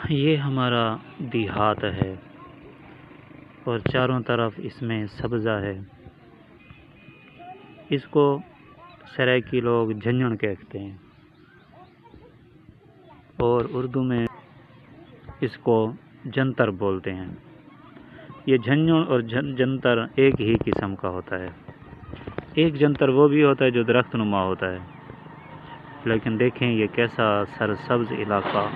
یہ ہمارا دیہات ہے اور چاروں طرف اس میں سبزہ ہے۔ اس کو سرائکی لوگ جھنجھن کہتے ہیں اور اردو میں اس کو جنتر بولتے ہیں۔ یہ جھنجھن اور جنتر ایک ہی قسم کا ہوتا ہے۔ ایک جنتر وہ بھی ہوتا ہے جو درخت نما ہوتا ہے، لیکن دیکھیں یہ کیسا سرسبز علاقہ،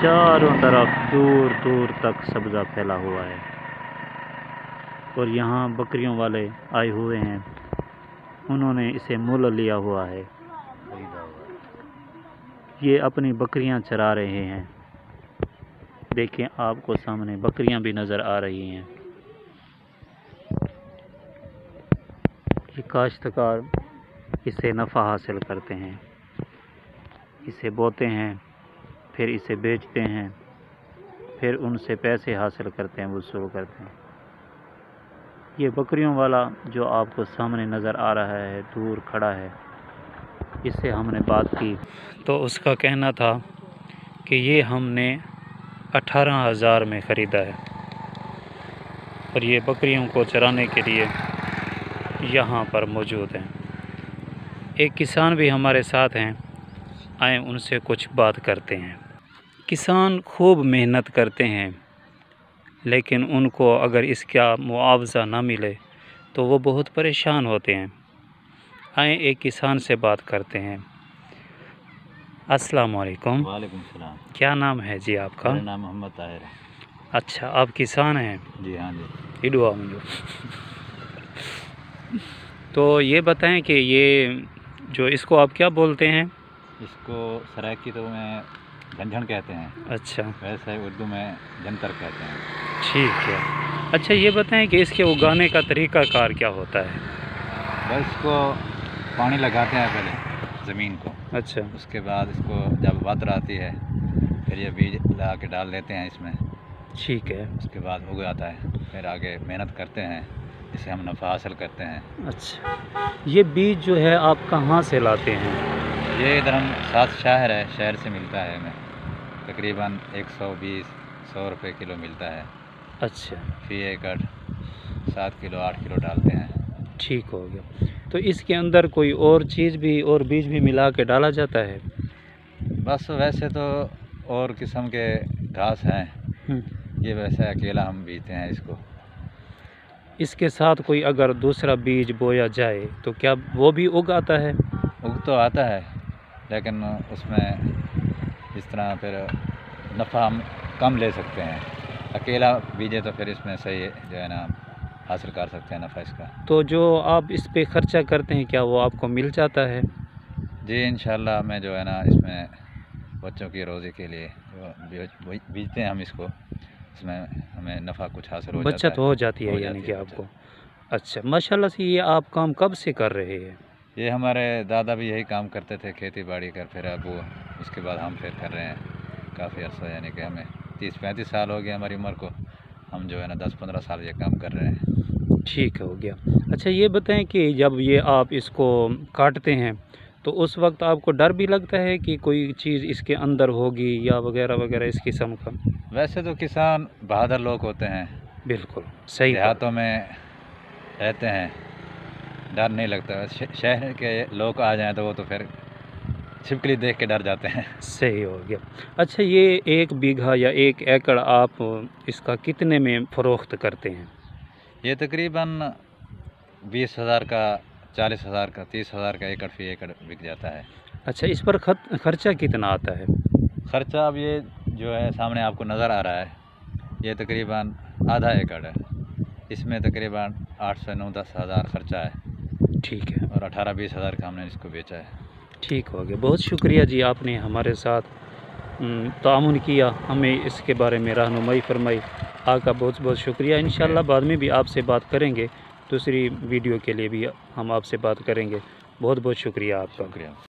چاروں طرف دور دور تک سبزہ پھیلا ہوا ہے، اور یہاں بکریوں والے آئے ہوئے ہیں، انہوں نے اسے مول لیا ہوا ہے، یہ اپنی بکریاں چرا رہے ہیں۔ دیکھیں آپ کو سامنے بکریاں بھی نظر آ رہی ہیں۔ یہ کاشتکار اسے نفع حاصل کرتے ہیں، اسے بوتے ہیں، پھر اسے بیچتے ہیں، پھر ان سے پیسے حاصل کرتے ہیں، وصول کرتے ہیں۔ یہ بکریوں والا جو آپ کو سامنے نظر آ رہا ہے، دور کھڑا ہے، اس سے ہم نے بات کی تو اس کا کہنا تھا کہ یہ ہم نے 18,000 میں خریدا ہے، اور یہ بکریوں کو چرانے کے لیے یہاں پر موجود ہیں۔ ایک کسان بھی ہمارے ساتھ ہیں، آئیں ان سے کچھ بات کرتے ہیں۔ کسان خوب محنت کرتے ہیں، لیکن ان کو اگر اس کا معاوضہ نہ ملے تو وہ بہت پریشان ہوتے ہیں۔ آئیں ایک کسان سے بات کرتے ہیں۔ السلام علیکم۔ وعلیکم السلام۔ کیا نام ہے جی آپ کا؟ میرا نام محمد طاہر ہے۔ اچھا، آپ کسان ہیں؟ جی ہاں جی۔ ایڈوا مجھے تو یہ بتائیں کہ یہ جو اس کو آپ کیا بولتے ہیں؟ اس کو سرائکی تو میں جھنجھن کہتے ہیں۔ اچھا، ویسے اردو میں جنتر کہتے ہیں۔ ٹھیک ہے۔ اچھا یہ بتائیں کہ اس کے اگانے کا طریقہ کار کیا ہوتا ہے؟ بس اس کو پانی لگاتے ہیں پہلے زمین کو، اچھا، اس کے بعد اس کو جب وادر آتی ہے پھر یہ بیج لا کے ڈال دیتے ہیں اس میں، ٹھیک ہے۔ اس کے بعد اگ آتا ہے، پھر آگے محنت کرتے ہیں، اسے ہم نفع حاصل کرتے ہیں۔ اچھا، یہ بیج جو ہے آپ کہاں سے لاتے ہیں؟ یہ ادھر ہم ساتھ شہر ہے، شہر سے ملتا ہے ہمیں، تقریباً 120-100 روپے کلو ملتا ہے۔ اچھا، فی ایکڑ 7 کلو 8 کلو ڈالتے ہیں۔ ٹھیک ہو گیا۔ تو اس کے اندر کوئی اور چیز بھی اور بیج بھی ملا کے ڈالا جاتا ہے؟ بس ویسے تو اور قسم کے گھاس ہیں، یہ ویسے اکیلا ہم بیجتے ہیں اس کو۔ اس کے ساتھ کوئی اگر دوسرا بیج بویا جائے تو کیا وہ بھی اگ آتا ہے؟ اگ تو آتا ہے، لیکن اس میں اس طرح پھر نفع ہم کم لے سکتے ہیں۔ اکیلا بیجے تو پھر اس میں صحیح جو ہے نا حاصل کر سکتے ہیں نفع اس کا۔ تو جو آپ اس پہ خرچہ کرتے ہیں کیا وہ آپ کو مل جاتا ہے؟ جی انشاءاللہ میں جو ہے نا اس میں بچوں کی روزی کے لیے جو بیجتے ہیں ہم اس کو، اس میں ہمیں نفع کچھ حاصل ہو جاتا ہے، بچت ہو جاتی ہے یعنی کہ آپ کو۔ اچھا، ماشاءاللہ سے یہ آپ کام کب سے کر رہے ہیں؟ یہ ہمارے دادا بھی یہی کام کرتے تھے، کھیتی باڑی کر، پھر ابو، اس کے بعد ہم پھر کر رہے ہیں کافی عرصہ، یعنی کہ ہمیں 30-35 سال ہو گیا ہماری عمر کو، ہم جو ہے نا 10-15 سال یہ کام کر رہے ہیں۔ ٹھیک ہو گیا۔ اچھا یہ بتائیں کہ جب یہ آپ اس کو کاٹتے ہیں تو اس وقت آپ کو ڈر بھی لگتا ہے کہ کوئی چیز اس کے اندر ہوگی یا وغیرہ وغیرہ اس قسم کا؟ ویسے تو کسان بہادر لوگ ہوتے ہیں، بالکل صحیح۔ دیہاتوں میں رہتے ہیں، ڈر نہیں لگتا۔ شہر کے لوگ آ جائیں تو وہ تو پھر چھپکلی دیکھ کے ڈر جاتے ہیں۔ صحیح ہو گیا۔ اچھا یہ 1 بیگھہ یا 1 ایکڑ آپ اس کا کتنے میں فروخت کرتے ہیں؟ یہ تقریباً 20,000 کا، 40,000 کا، 30,000 کا ایکڑ فی ایکڑ بک جاتا ہے۔ اچھا، اس پر خرچہ کتنا آتا ہے؟ خرچہ اب یہ جو ہے سامنے آپ کو نظر آ رہا ہے، یہ تقریباً آدھا ایکڑ ہے، اس میں تقریباً 8 سے 9-10 ہزار خرچہ ہے۔ ٹھیک ہے، اور 18-20 ہزار کا ہم نے اس کو بیچا ہے۔ ٹھیک ہو گیا۔ بہت شکریہ جی، آپ نے ہمارے ساتھ تعاون کیا، ہمیں اس کے بارے میں رہنمائی فرمائی، آپ کا بہت بہت شکریہ۔ انشاءاللہ بعد میں بھی آپ سے بات کریں گے، دوسری ویڈیو کے لیے بھی ہم آپ سے بات کریں گے۔ بہت بہت شکریہ آپ کا۔ شکریہ۔